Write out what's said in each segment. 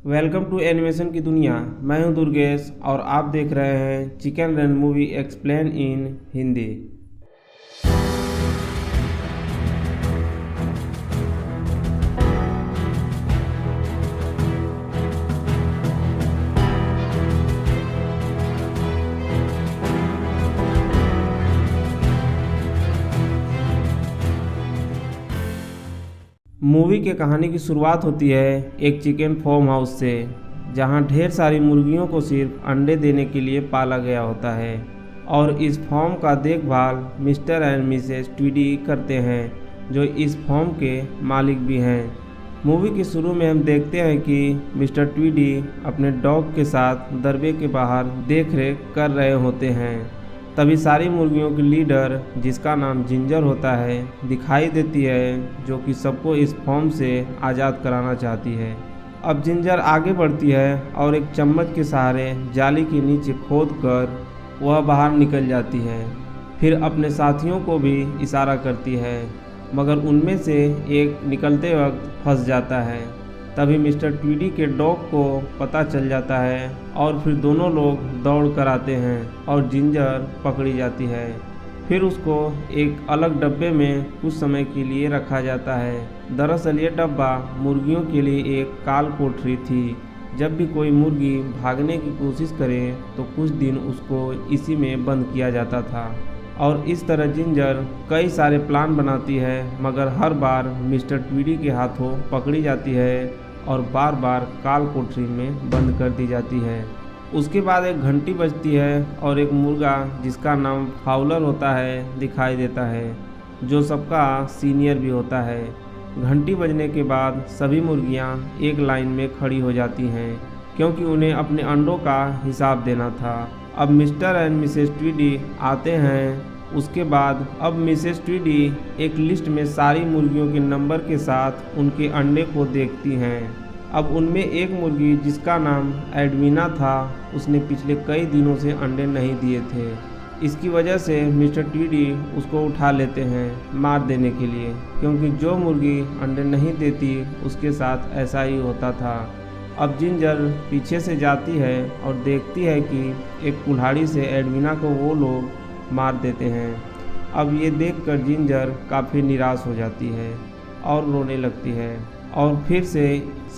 Welcome to animation की दुनिया। मैं हूं दुर्गेश और आप देख रहे हैं chicken run movie explain in Hindi. Movie के कहानी की शुरुआत होती है एक चिकन फार्म हाउस से, जहां ढेर सारी मुर्गियों को सिर्फ अंडे देने के लिए पाला गया होता है और इस फार्म का देखभाल मिस्टर एंड मिसेस ट्वीडी करते हैं, जो इस फार्म के मालिक भी हैं। मूवी के शुरू में हम देखते हैं कि मिस्टर ट्वीडी अपने डॉग के साथ दरबे के बाहर देख रेख कर रहे होते हैं। तभी सारी मुर्गियों की लीडर, जिसका नाम जिंजर होता है, दिखाई देती है, जो कि सबको इस फार्म से आज़ाद कराना चाहती है। अब जिंजर आगे बढ़ती है और एक चम्मच के सहारे जाली के नीचे खोद कर वह बाहर निकल जाती है। फिर अपने साथियों को भी इशारा करती है, मगर उनमें से एक निकलते वक्त फंस जाता है। तभी मिस्टर ट्वीडी के डॉग को पता चल जाता है और फिर दोनों लोग दौड़ कर आते हैं और जिंजर पकड़ी जाती है। फिर उसको एक अलग डब्बे में कुछ समय के लिए रखा जाता है। दरअसल ये डब्बा मुर्गियों के लिए एक काल कोठरी थी। जब भी कोई मुर्गी भागने की कोशिश करे तो कुछ दिन उसको इसी में बंद किया जाता था। और इस तरह जिंजर कई सारे प्लान बनाती है, मगर हर बार मिस्टर ट्वीडी के हाथों पकड़ी जाती है और बार बार काल कोठरी में बंद कर दी जाती है। उसके बाद एक घंटी बजती है और एक मुर्गा, जिसका नाम फाउलर होता है, दिखाई देता है, जो सबका सीनियर भी होता है। घंटी बजने के बाद सभी मुर्गियां एक लाइन में खड़ी हो जाती हैं, क्योंकि उन्हें अपने अंडों का हिसाब देना था। अब मिस्टर एंड मिसेस ट्वीडी आते हैं। उसके बाद अब मिसेस ट्वीडी एक लिस्ट में सारी मुर्गियों के नंबर के साथ उनके अंडे को देखती हैं। अब उनमें एक मुर्गी, जिसका नाम एडवीना था, उसने पिछले कई दिनों से अंडे नहीं दिए थे। इसकी वजह से मिस्टर ट्वीडी उसको उठा लेते हैं मार देने के लिए, क्योंकि जो मुर्गी अंडे नहीं देती उसके साथ ऐसा ही होता था। अब जिंजर पीछे से जाती है और देखती है कि एक कुल्हाड़ी से एडवीना को वो लोग मार देते हैं। अब ये देखकर जिंजर काफ़ी निराश हो जाती है और रोने लगती है और फिर से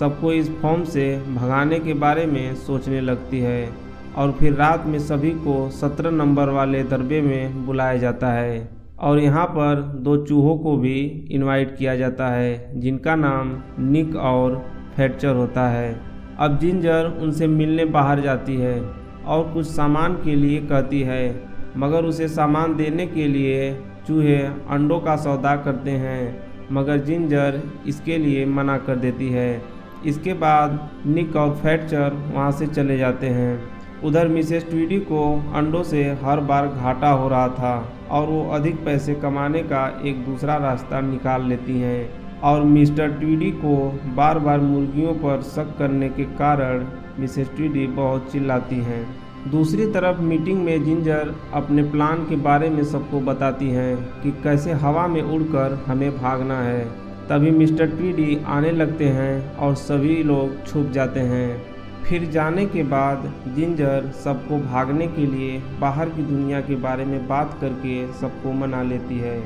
सबको इस फार्म से भगाने के बारे में सोचने लगती है। और फिर रात में सभी को 17 नंबर वाले दरबे में बुलाया जाता है और यहाँ पर 2 चूहों को भी इनवाइट किया जाता है, जिनका नाम निक और फैटचर होता है। अब जिंजर उनसे मिलने बाहर जाती है और कुछ सामान के लिए कहती है, मगर उसे सामान देने के लिए चूहे अंडों का सौदा करते हैं, मगर जिंजर इसके लिए मना कर देती है। इसके बाद निक और फैटचर वहां से चले जाते हैं। उधर मिसेस ट्वीडी को अंडों से हर बार घाटा हो रहा था और वो अधिक पैसे कमाने का एक दूसरा रास्ता निकाल लेती हैं। और मिस्टर ट्वीडी को बार बार मुर्गियों पर शक करने के कारण मिसेस ट्वीडी बहुत चिल्लाती हैं। दूसरी तरफ मीटिंग में जिंजर अपने प्लान के बारे में सबको बताती हैं कि कैसे हवा में उड़कर हमें भागना है। तभी मिस्टर ट्वीडी आने लगते हैं और सभी लोग छुप जाते हैं। फिर जाने के बाद जिंजर सबको भागने के लिए बाहर की दुनिया के बारे में बात करके सबको मना लेती है,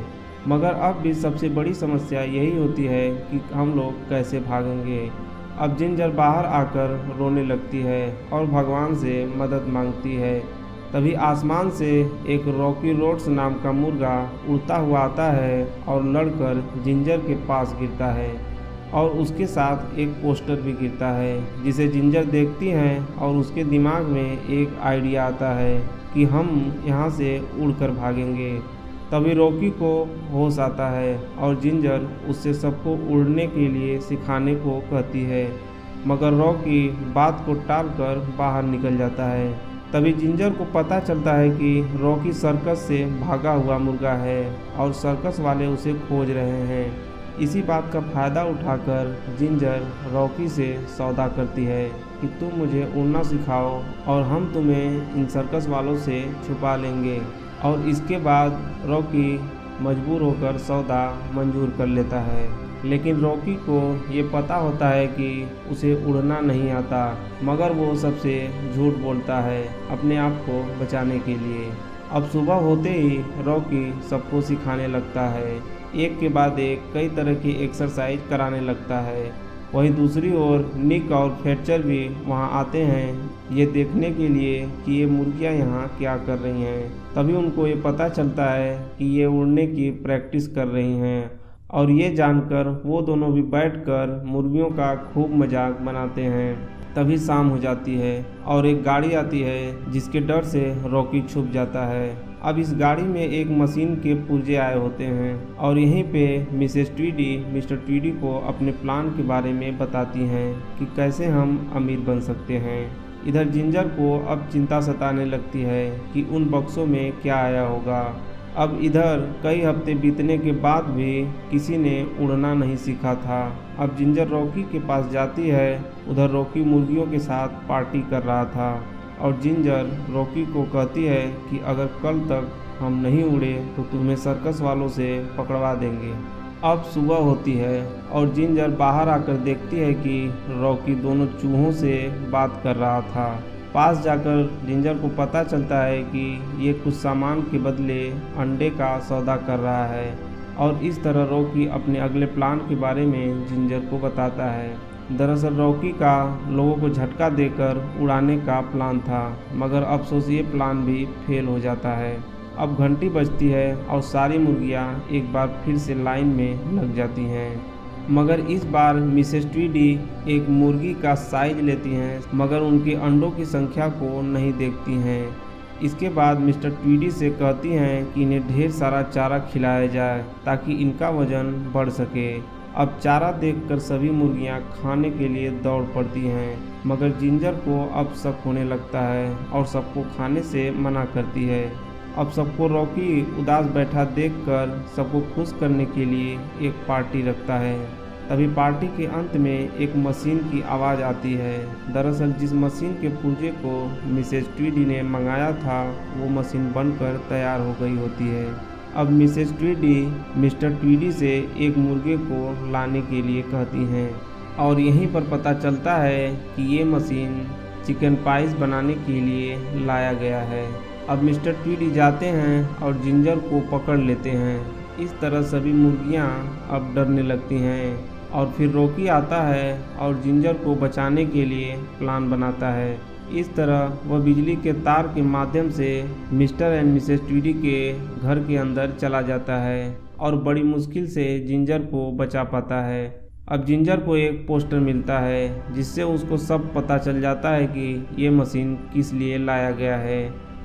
मगर अब भी सबसे बड़ी समस्या यही होती है कि हम लोग कैसे भागेंगे। अब जिंजर बाहर आकर रोने लगती है और भगवान से मदद मांगती है। तभी आसमान से एक रॉकी रोड्स नाम का मुर्गा उड़ता हुआ आता है और लड़कर जिंजर के पास गिरता है और उसके साथ एक पोस्टर भी गिरता है, जिसे जिंजर देखती हैं और उसके दिमाग में एक आइडिया आता है कि हम यहाँ से उड़कर भागेंगे। तभी रॉकी को होश आता है और जिंजर उससे सबको उड़ने के लिए सिखाने को कहती है, मगर रॉकी बात को टालकर बाहर निकल जाता है। तभी जिंजर को पता चलता है कि रॉकी सर्कस से भागा हुआ मुर्गा है और सर्कस वाले उसे खोज रहे हैं। इसी बात का फ़ायदा उठाकर जिंजर रॉकी से सौदा करती है कि तुम मुझे उड़ना सिखाओ और हम तुम्हें इन सर्कस वालों से छुपा लेंगे। और इसके बाद रॉकी मजबूर होकर सौदा मंजूर कर लेता है। लेकिन रॉकी को ये पता होता है कि उसे उड़ना नहीं आता, मगर वो सबसे झूठ बोलता है अपने आप को बचाने के लिए। अब सुबह होते ही रॉकी सबको सिखाने लगता है, एक के बाद एक कई तरह की एक्सरसाइज कराने लगता है। वहीं दूसरी ओर निक और फ्लेचर भी वहां आते हैं ये देखने के लिए कि ये मुर्गियां यहाँ क्या कर रही हैं। तभी उनको ये पता चलता है कि ये उड़ने की प्रैक्टिस कर रही हैं, और ये जानकर वो दोनों भी बैठकर मुर्गियों का खूब मजाक बनाते हैं। तभी शाम हो जाती है और एक गाड़ी आती है जिसके डर से रॉकी छुप जाता है। अब इस गाड़ी में एक मशीन के पुर्जे आए होते हैं और यहीं पे मिसेस ट्वीडी मिस्टर ट्वीडी को अपने प्लान के बारे में बताती हैं कि कैसे हम अमीर बन सकते हैं। इधर जिंजर को अब चिंता सताने लगती है कि उन बक्सों में क्या आया होगा। अब इधर कई हफ्ते बीतने के बाद भी किसी ने उड़ना नहीं सीखा था। अब जिंजर रॉकी के पास जाती है। उधर रॉकी मुर्गियों के साथ पार्टी कर रहा था और जिंजर रॉकी को कहती है कि अगर कल तक हम नहीं उड़े तो तुम्हें सर्कस वालों से पकड़वा देंगे। अब सुबह होती है और जिंजर बाहर आकर देखती है कि रॉकी दोनों चूहों से बात कर रहा था। पास जाकर जिंजर को पता चलता है कि ये कुछ सामान के बदले अंडे का सौदा कर रहा है, और इस तरह रॉकी अपने अगले प्लान के बारे में जिंजर को बताता है। दरअसल रॉकी का लोगों को झटका देकर उड़ाने का प्लान था, मगर अफसोस ये प्लान भी फेल हो जाता है। अब घंटी बजती है और सारी मुर्गियां एक बार फिर से लाइन में लग जाती हैं, मगर इस बार मिसेस ट्वीडी एक मुर्गी का साइज लेती हैं, मगर उनके अंडों की संख्या को नहीं देखती हैं। इसके बाद मिस्टर ट्वीडी से कहती हैं कि इन्हें ढेर सारा चारा खिलाया जाए ताकि इनका वजन बढ़ सके। अब चारा देखकर सभी मुर्गियां खाने के लिए दौड़ पड़ती हैं, मगर जिंजर को अब शक होने लगता है और सबको खाने से मना करती है। अब सबको रॉकी उदास बैठा देखकर सबको खुश करने के लिए एक पार्टी रखता है। तभी पार्टी के अंत में एक मशीन की आवाज़ आती है। दरअसल जिस मशीन के पुर्जे को मिसेस ट्वीडी ने मंगाया था वो मशीन बनकर तैयार हो गई होती है। अब मिसेस ट्वीडी मिस्टर ट्वीडी से एक मुर्गे को लाने के लिए कहती हैं, और यहीं पर पता चलता है कि ये मशीन चिकन पाइस बनाने के लिए लाया गया है। अब मिस्टर ट्वीडी जाते हैं और जिंजर को पकड़ लेते हैं। इस तरह सभी मुर्गियां अब डरने लगती हैं, और फिर रॉकी आता है और जिंजर को बचाने के लिए प्लान बनाता है। इस तरह वह बिजली के तार के माध्यम से मिस्टर एंड मिसेस ट्वीडी के घर के अंदर चला जाता है और बड़ी मुश्किल से जिंजर को बचा पाता है। अब जिंजर को एक पोस्टर मिलता है जिससे उसको सब पता चल जाता है कि ये मशीन किस लिए लाया गया है।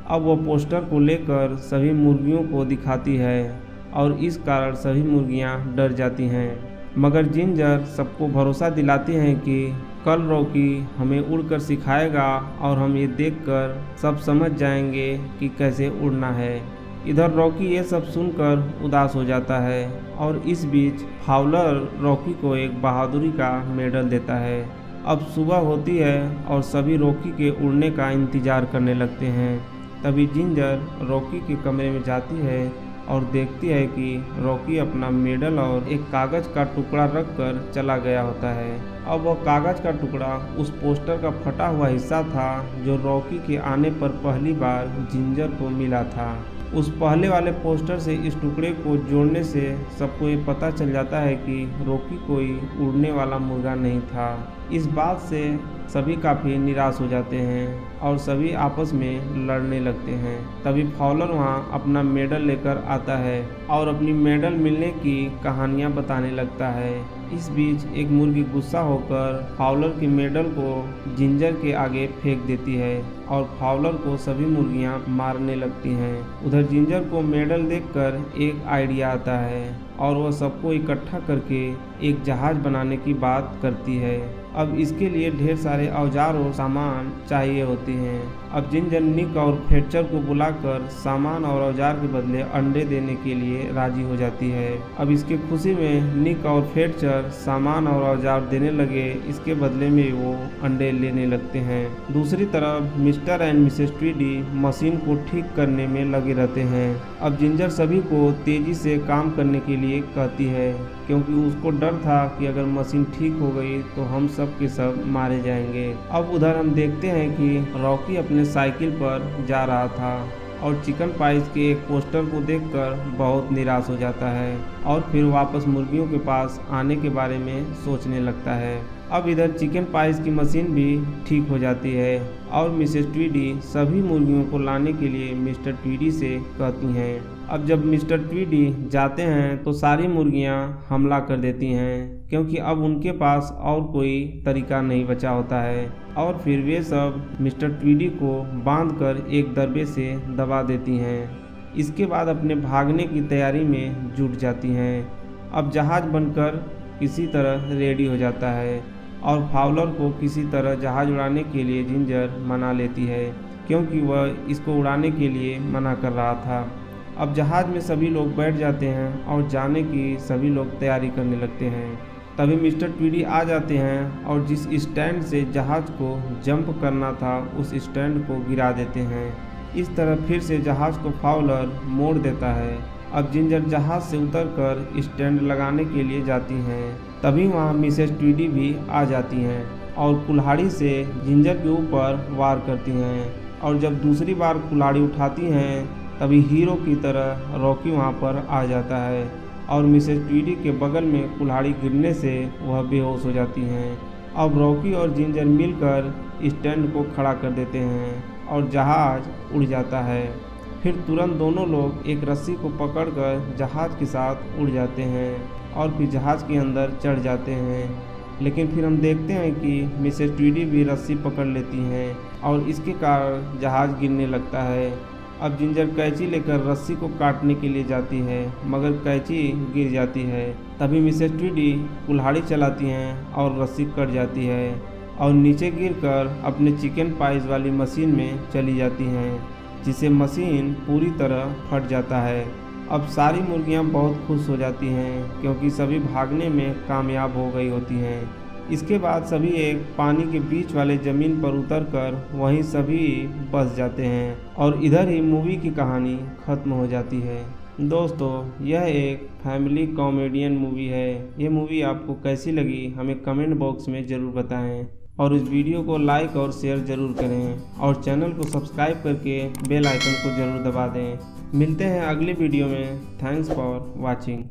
अब वह पोस्टर को लेकर सभी मुर्गियों को दिखाती है और इस कारण सभी मुर्गियां डर जाती हैं, मगर जिंजर सबको भरोसा दिलाती हैं कि कल रॉकी हमें उड़कर सिखाएगा और हम ये देखकर सब समझ जाएंगे कि कैसे उड़ना है। इधर रॉकी ये सब सुनकर उदास हो जाता है, और इस बीच फाउलर रॉकी को एक बहादुरी का मेडल देता है। अब सुबह होती है और सभी रॉकी के उड़ने का इंतज़ार करने लगते हैं। तभी जिंजर रॉकी के कमरे में जाती है और देखती है कि रॉकी अपना मेडल और एक कागज़ का टुकड़ा रखकर चला गया होता है। अब वह कागज़ का टुकड़ा उस पोस्टर का फटा हुआ हिस्सा था जो रॉकी के आने पर पहली बार जिंजर को मिला था। उस पहले वाले पोस्टर से इस टुकड़े को जोड़ने से सबको ये पता चल जाता है कि रॉकी कोई उड़ने वाला मुर्गा नहीं था। इस बात से सभी काफ़ी निराश हो जाते हैं और सभी आपस में लड़ने लगते हैं। तभी फाउलर वहाँ अपना मेडल लेकर आता है और अपनी मेडल मिलने की कहानियाँ बताने लगता है। इस बीच एक मुर्गी गुस्सा होकर फाउलर के मेडल को जिंजर के आगे फेंक देती है और फाउलर को सभी मुर्गियां मारने लगती हैं। उधर जिंजर को मेडल देखकर एक आइडिया आता है और वह सबको इकट्ठा करके एक जहाज बनाने की बात करती है। अब इसके लिए ढेर सारे औजार और सामान चाहिए होते हैं। अब जिंजर निक और फ्लेचर को बुलाकर सामान और औजार के बदले अंडे देने के लिए राजी हो जाती है। अब इसके खुशी में निक और फ्लेचर सामान और औजार देने लगे, इसके बदले में वो अंडे लेने लगते हैं। दूसरी तरफ मिस्टर एंड मिसेस ट्वीडी मशीन को ठीक करने में लगे रहते हैं। अब जिंजर सभी को तेजी से काम करने के लिए कहती है, क्योंकि उसको डर था कि अगर मशीन ठीक हो गई तो हम सब के सब मारे जाएंगे। अब उधर हम देखते हैं कि रॉकी अपने साइकिल पर जा रहा था और चिकन पाइज के एक पोस्टर को देखकर बहुत निराश हो जाता है और फिर वापस मुर्गियों के पास आने के बारे में सोचने लगता है। अब इधर चिकन पाइज की मशीन भी ठीक हो जाती है और मिसेस ट्वीडी सभी मुर्गियों को लाने के लिए मिस्टर ट्वीडी से कहती हैं। अब जब मिस्टर ट्वीडी जाते हैं तो सारी मुर्गियां हमला कर देती हैं, क्योंकि अब उनके पास और कोई तरीका नहीं बचा होता है और फिर वे सब मिस्टर ट्वीडी को बांधकर एक दरबे से दबा देती हैं। इसके बाद अपने भागने की तैयारी में जुट जाती हैं। अब जहाज बनकर किसी तरह रेडी हो जाता है और फाउलर को किसी तरह जहाज उड़ाने के लिए जिंजर मना लेती है, क्योंकि वह इसको उड़ाने के लिए मना कर रहा था। अब जहाज में सभी लोग बैठ जाते हैं और जाने की सभी लोग तैयारी करने लगते हैं। तभी मिस्टर ट्वीडी आ जाते हैं और जिस स्टैंड से जहाज को जंप करना था उस स्टैंड को गिरा देते हैं। इस तरह फिर से जहाज को फाउलर मोड़ देता है। अब जिंजर जहाज से उतरकर स्टैंड लगाने के लिए जाती हैं। तभी वहाँ मिसेस ट्वीडी भी आ जाती हैं और कुल्हाड़ी से जिंजर के ऊपर वार करती हैं और जब दूसरी बार कुल्हाड़ी उठाती हैं तभी हीरो की तरह रॉकी वहाँ पर आ जाता है और मिसेस ट्वीडी के बगल में कुल्हाड़ी गिरने से वह बेहोश हो जाती हैं। अब रॉकी और जिंजर मिलकर स्टैंड को खड़ा कर देते हैं और जहाज उड़ जाता है। फिर तुरंत दोनों लोग एक रस्सी को पकड़कर जहाज के साथ उड़ जाते हैं और फिर जहाज के अंदर चढ़ जाते हैं। लेकिन फिर हम देखते हैं कि मिसेस ट्वीडी भी रस्सी पकड़ लेती हैं और इसके कारण जहाज गिरने लगता है। अब जिंजर कैंची लेकर रस्सी को काटने के लिए जाती है, मगर कैंची गिर जाती है। तभी मिसेस ट्वीडी कुल्हाड़ी चलाती हैं और रस्सी कट जाती है और नीचे गिरकर अपने चिकन पाइज वाली मशीन में चली जाती हैं, जिससे मशीन पूरी तरह फट जाता है। अब सारी मुर्गियां बहुत खुश हो जाती हैं, क्योंकि सभी भागने में कामयाब हो गई होती हैं। इसके बाद सभी एक पानी के बीच वाले ज़मीन पर उतरकर वहीं सभी बस जाते हैं और इधर ही मूवी की कहानी ख़त्म हो जाती है। दोस्तों, यह एक फैमिली कॉमेडियन मूवी है। ये मूवी आपको कैसी लगी हमें कमेंट बॉक्स में ज़रूर बताएं और इस वीडियो को लाइक और शेयर ज़रूर करें और चैनल को सब्सक्राइब करके बेल आइकन को ज़रूर दबा दें। मिलते हैं अगली वीडियो में। Thanks for watching.